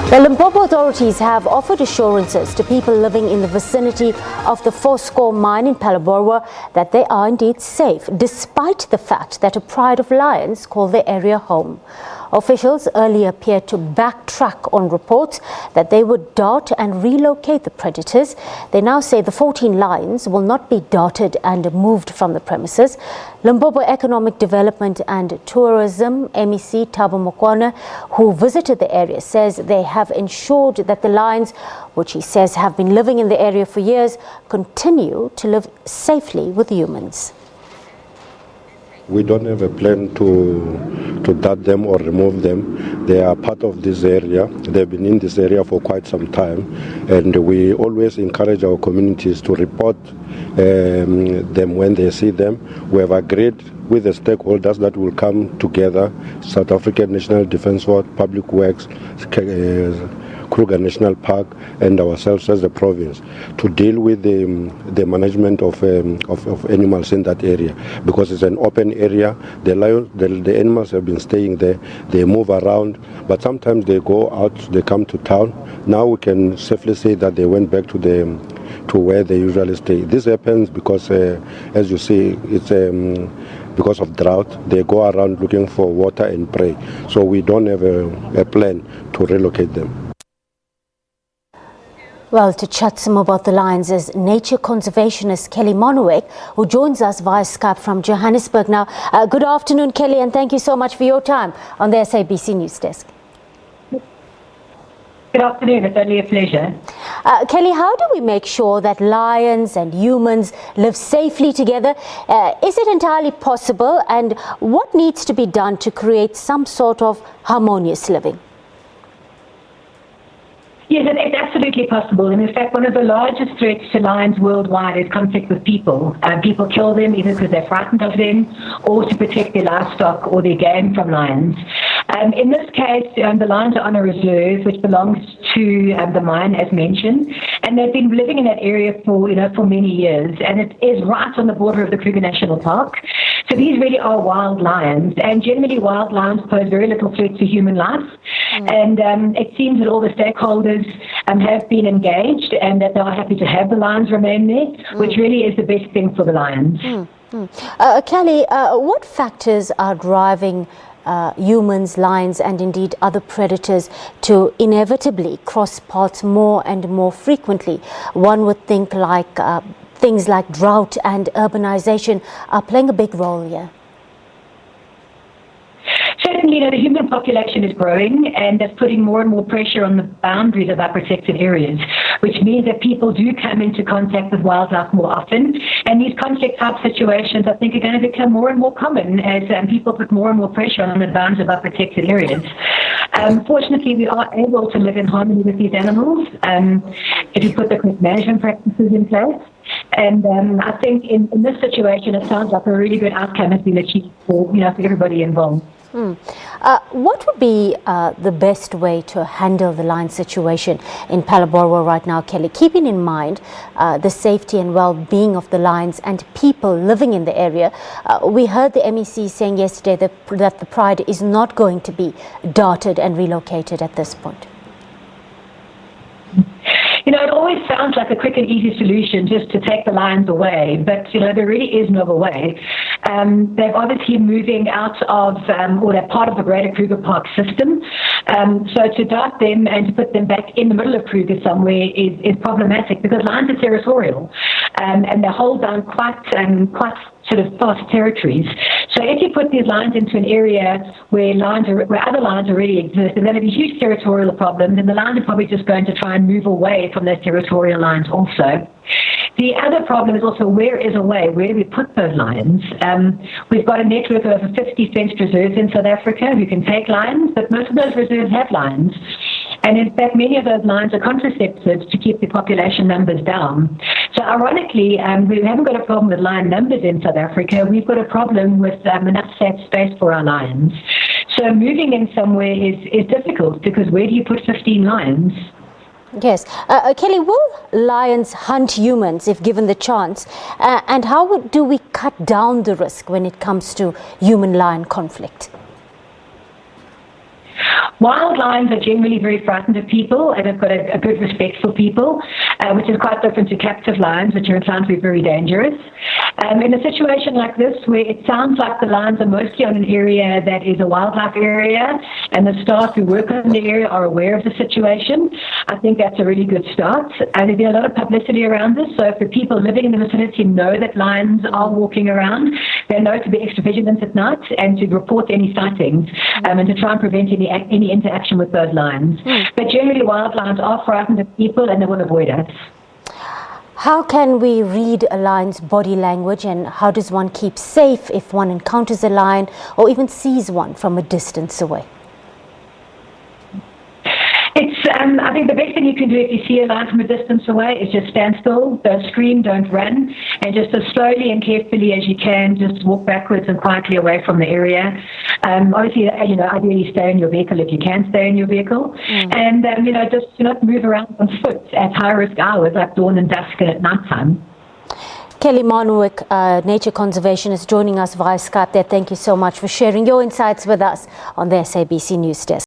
The Limpopo authorities have offered assurances to people living in the vicinity of the Foskor mine in Phalaborwa that they are indeed safe, despite the fact that a pride of lions call their area home. Officials earlier appeared to backtrack on reports that they would dart and relocate the predators. They now say the 14 lions will not be darted and moved from the premises. Limpopo Economic Development and Tourism MEC Thabo Mokone, who visited the area, says they have ensured that the lions, which he says have been living in the area for years, continue to live safely with humans. We don't have a plan to dart them or remove them. They are part of this area. They've been in this area for quite some time, and we always encourage our communities to report them when they see them. We have agreed with the stakeholders that will come together, South African National Defence Force, Public Works, Kruger National Park, and ourselves as the province to deal with the management of animals in that area, because it's an open area. The animals have been staying there. They move around, but sometimes they go out. They come to town. Now we can safely say that they went back to where they usually stay. This happens because, as you see, it's because of drought. They go around looking for water and prey. So we don't have a plan to relocate them. Well, to chat some about the lions is nature conservationist KELLY MARNEWICK, who joins us via Skype from Johannesburg now. Good afternoon, KELLY, and thank you so much for your time on the SABC News Desk. Good afternoon. It's only a pleasure. KELLY, how do we make sure that lions and humans live safely together? Is it entirely possible, and what needs to be done to create some sort of harmonious living? Yes, it's absolutely possible. And in fact, one of the largest threats to lions worldwide is conflict with people. People kill them either because they're frightened of them or to protect their livestock or their game from lions. In this case, the lions are on a reserve which belongs to the mine, as mentioned, and they've been living in that area for many years, and it is right on the border of the Kruger National Park. So these really are wild lions, and generally wild lions pose very little threat to human life. And it seems that all the stakeholders have been engaged and that they are happy to have the lions remain there, which really is the best thing for the lions. KELLY, what factors are driving humans, lions, and indeed other predators to inevitably cross paths more and more frequently? One would think like things like drought and urbanization are playing a big role here. Certainly, the human population is growing, and that's putting more and more pressure on the boundaries of our protected areas, which means that people do come into contact with wildlife more often. And these conflict-type situations, I think, are going to become more and more common as people put more and more pressure on the boundaries of our protected areas. Fortunately, we are able to live in harmony with these animals if you put the correct management practices in place. And I think in this situation, it sounds like a really good outcome has been achieved for everybody involved. What would be the best way to handle the lion situation in Phalaborwa right now, KELLY, keeping in mind the safety and well-being of the lions and people living in the area? We heard the MEC saying yesterday that the pride is not going to be darted and relocated at this point. It always sounds like a quick and easy solution just to take the lions away, but, there really is no other way. They're obviously moving out of, or they're part of the greater Kruger Park system. So to dart them and to put them back in the middle of Kruger somewhere is problematic, because lions are territorial, and they hold down quite sort of vast territories. So if you put these lions into an area where other lions already exist, there's going to be huge territorial problems, and the lions are probably just going to try and move away from those territorial lines also. The other problem is also where do we put those lions? We've got a network of over 50 fenced reserves in South Africa who can take lions, but most of those reserves have lions. And in fact, many of those lions are contraceptives to keep the population numbers down. So ironically, we haven't got a problem with lion numbers in South Africa. We've got a problem with enough safe space for our lions. So moving in somewhere is difficult, because where do you put 15 lions? Yes. KELLY, will lions hunt humans if given the chance? And how do we cut down the risk when it comes to human-lion conflict? Wild lions are generally very frightened of people and have got a good respect for people, which is quite different to captive lions, which are inclined to be very dangerous. In a situation like this, where it sounds like the lions are mostly on an area that is a wildlife area, and the staff who work in the area are aware of the situation, I think that's a really good start. And there's been a lot of publicity around this, so if the people living in the vicinity know that lions are walking around, they know to be extra vigilant at night and to report any sightings, and to try and prevent any interaction with those lions. But generally, wild lions are frightened of people and they will avoid us. How can we read a lion's body language, and how does one keep safe if one encounters a lion or even sees one from a distance away? I think the best thing you can do if you see a lion from a distance away is just stand still, don't scream, don't run, and just as slowly and carefully as you can, just walk backwards and quietly away from the area. Obviously, ideally stay in your vehicle if you can stay in your vehicle, and just do not move around on foot at high-risk hours like dawn and dusk and at night time. Kelly Marnewick, nature conservationist, joining us via Skype there. Thank you so much for sharing your insights with us on the SABC News Desk.